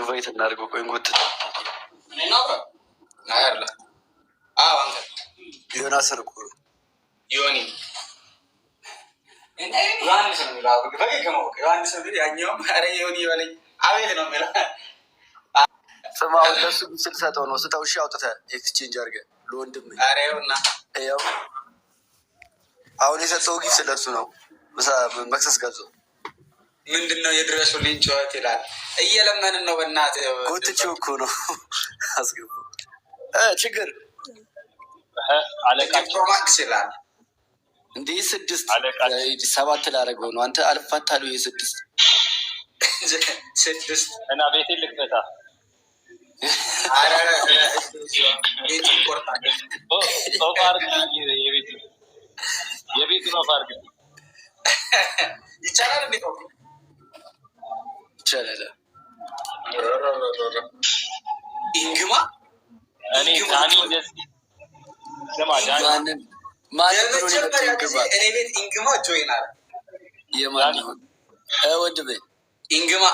ኢንቫይት እናድርገው። ቆይ እንጎትት ዮናስ እኮ ዮኒ ዮሐንስ ነው የሚለው ዮሐንስ ነው ያኛውም ኧረ ዮኒ በለኝ አቤት ነው የሚለው። ስማ አሁን ለሱ ምስል ሰጠው ነው ስጠው። እሺ አውጥተህ ኤክስቼንጅ አድርገህ ለወንድምህ። ኧረ ይኸውና ይኸው አሁን የሰጠው ጊፍት ስለሱ ነው። መክሰስ ገብቶ ምንድነው የድረሱልኝ ጨዋታ ይላል። እየለመንን ነው በእናትህ ጎትቼው እኮ ነው አስገቡ ችግር አለቃቸው ማክስ ይላል እንዴ 6 7 ላደረገው ነው። አንተ አልፋታሉ የ6 እና ቤቴ ልክፈታ የቤቱ ነው ፋርግ ይቻላል እንዴ? ይቻላል። ኢንግማ እኔ ታኒ ደስ ለማ ዳኒ ማን ነው እኔ ቤት ኢንግማ ጆይን አለ የማን ነው ወንድሜ ኢንግማ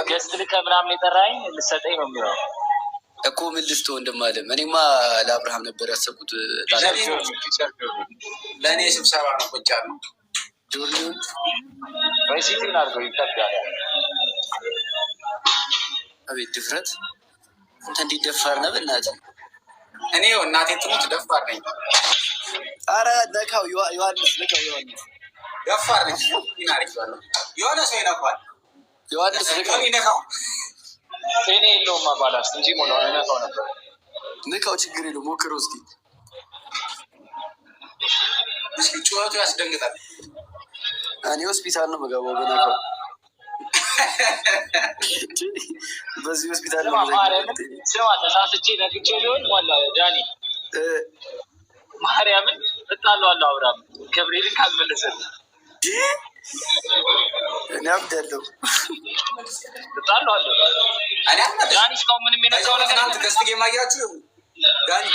ገስት ልከ ምናምን የጠራኝ ልሰጠኝ ነው የሚለው እኮ ምን ልስጥ ወንድም አለም። እኔማ ለአብርሃም ነበር ያሰብኩት። ለእኔ ስብሰባ ነው ቁጭ ያለው ጆርኒውን በሲቲን አድርገው ይከብዳል። አቤት ድፍረት! አንተ እንዴት ደፋር ነህ በእናትህ። እኔ እናቴ ትሙት ደፋር ነኝ። ኧረ ነካው ዮሐንስ ነካው ዮሐንስ ደፋር ነኝ። ይናርካለሁ የሆነ ሰው ይነካዋል። ዮሐንስ ነካው እኔ የለውም አባላስ እንጂ ሞላ ነካው ነበር። ነካው ችግር የለውም ሞክረው እስኪ። እስኪ ጩኸቱ ያስደንግጣል። እኔ ሆስፒታል ነው የምገባው በነካው በዚህ ሆስፒታል ነው የምገባው። ስማ ተሳስቼ ነግቼ ሊሆን ዋላ ዳኒ ማርያምን እጣለዋለሁ አብርሃም ገብርኤልን ካልመለሰል እኔ አብዳለሁ እጣለዋለሁ። ዳኒ እስካሁን ምንም የነሳው ነገር እናንተ ገስት ጌም አያችሁ ዳኒ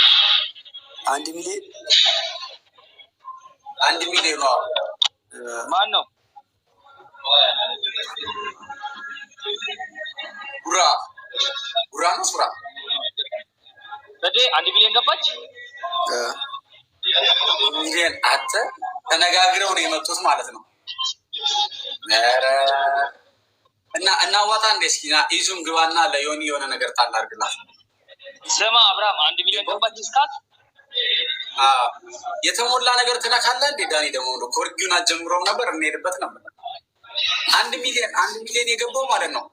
1 ሚሊዮን ነው። ማን ነው ጉራ ነው ሱራ በዴ 1 ሚሊዮን ገባች። ሚሊዮን አተ ተነጋግረው ነው የመጡት ማለት ነው። ኧረ እና እናዋጣ እንደ እስኪ ይዙም ግባና ለዮኒ የሆነ ነገር ታላርግላት። ስማ አብርሃም 1 ሚሊዮን ገባች እስካት የተሞላ ነገር ትነካለህ እንዴ ዳኒ? ደግሞ ነው ኮርጊውን አጀምሮም ነበር እንሄድበት ነበር። 1 ሚሊዮን የገባው ማለት ነው።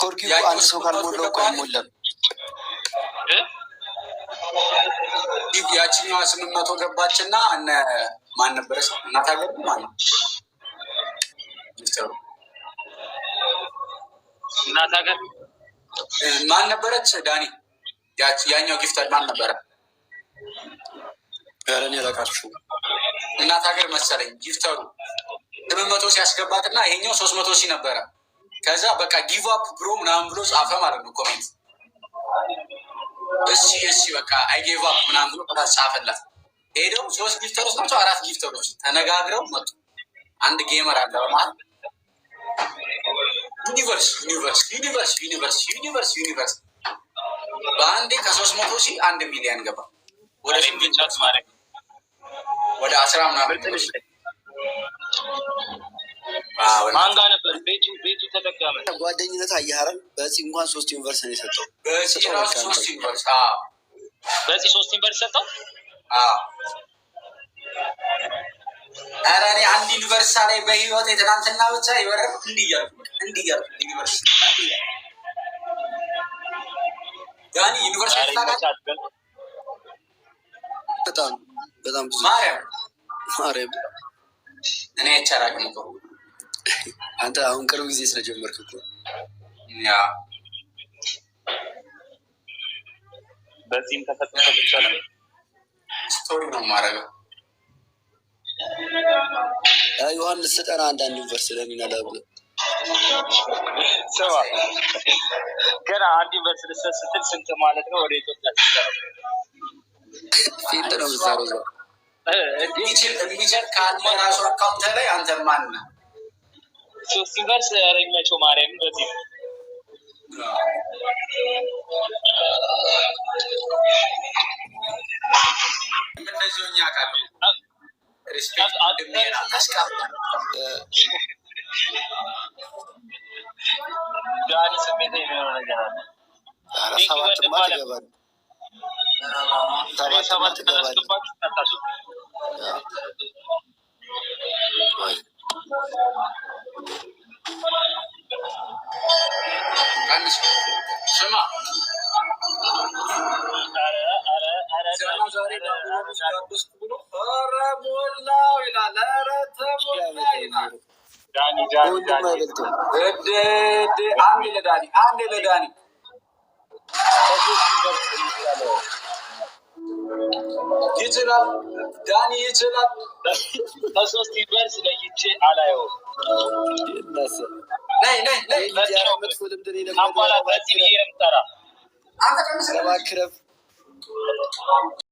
ኮርጊው አንድ ሰው ካልሞላው እኮ አይሞላም። ያቺኛዋ 800 ገባችና እነ ማን ነበረች እናት ሀገር ማን ነው ሚስተሩ እናት ሀገር ማን ነበረች ዳኒ? ያኛው ጊፍተር ማን ነበረ? ያረን ያላቃችሁ እናት ሀገር መሰለኝ ጊፍተሩ 800 ሲያስገባትና ይሄኛው 300 ሺህ ነበረ። ከዛ በቃ ጊቭ አፕ ብሮ ምናምን ብሎ ጻፈ ማለት ነው ኮሜንት። እሺ በቃ አይ ጊቭ አፕ ምናምን ብሎ ጻፈላት። ሄደው 3 ጊፍተሮች ናቸው 4 ጊፍተሮች ተነጋግረው መጡ። አንድ ጌመር አለ ማለት ዩኒቨርስ በአንዴ ከ300 ሺህ 1 ሚሊዮን ገባ። ወደ ሲምቢቻት ማለት ወደ 10 ምናምን ማንጋ ነበር ቤቱ ተደጋመ ጓደኝነት አያረም። በዚህ እንኳን 3 ዩኒቨርስ ነው የሰጠው። በዚህ ራሱ 3 ዩኒቨርስ በዚህ 3 ዩኒቨርስ ሰጠው። ኧረ እኔ 1 ዩኒቨርስ ላይ በህይወት የትናንትና ብቻ ይወረድ እንዲያልኩ ዩኒቨርስ ያኒ ዩኒቨርስ ታጋጫ በጣም ብዙ ማርያም እኔ አቻራቅ ነው። አንተ አሁን ቅርብ ጊዜ ስለጀመርክ እኮ ያ በዚህም ተፈጥቷል። ስቶሪ ነው ማረጋው። ዮሐንስ ስጠና አንዳንድ ዩኒቨርስ ለሚናላ ብሎ ሰዋ ገና 1 ዩኒቨርስ ስትል ስንት ማለት ነው? ወደ ኢትዮጵያ ፊት ነው ዛሬ እንዲችል ካለ ራሱ አካውንት ላይ አንተ ማን ነው? 3 ዩኒቨርስ ያረኛቸው ማርያም በዚህ እንደዚሁ እኛ ካሉ ሪስፔክት እንደሚሄድ አታስቀምጥ። ዳኒ ስሜት የሚሆነ ነገር አለ። ሰባትማ ትገባለህ። ሰባት ተነስቶባችሁ ታታሱ ስማ አንድ ለዳኒ ይችላል። ዳኒ ይችላል። ከሶስት ዩኒቨርስ ለይቼ አላየውም። ነይ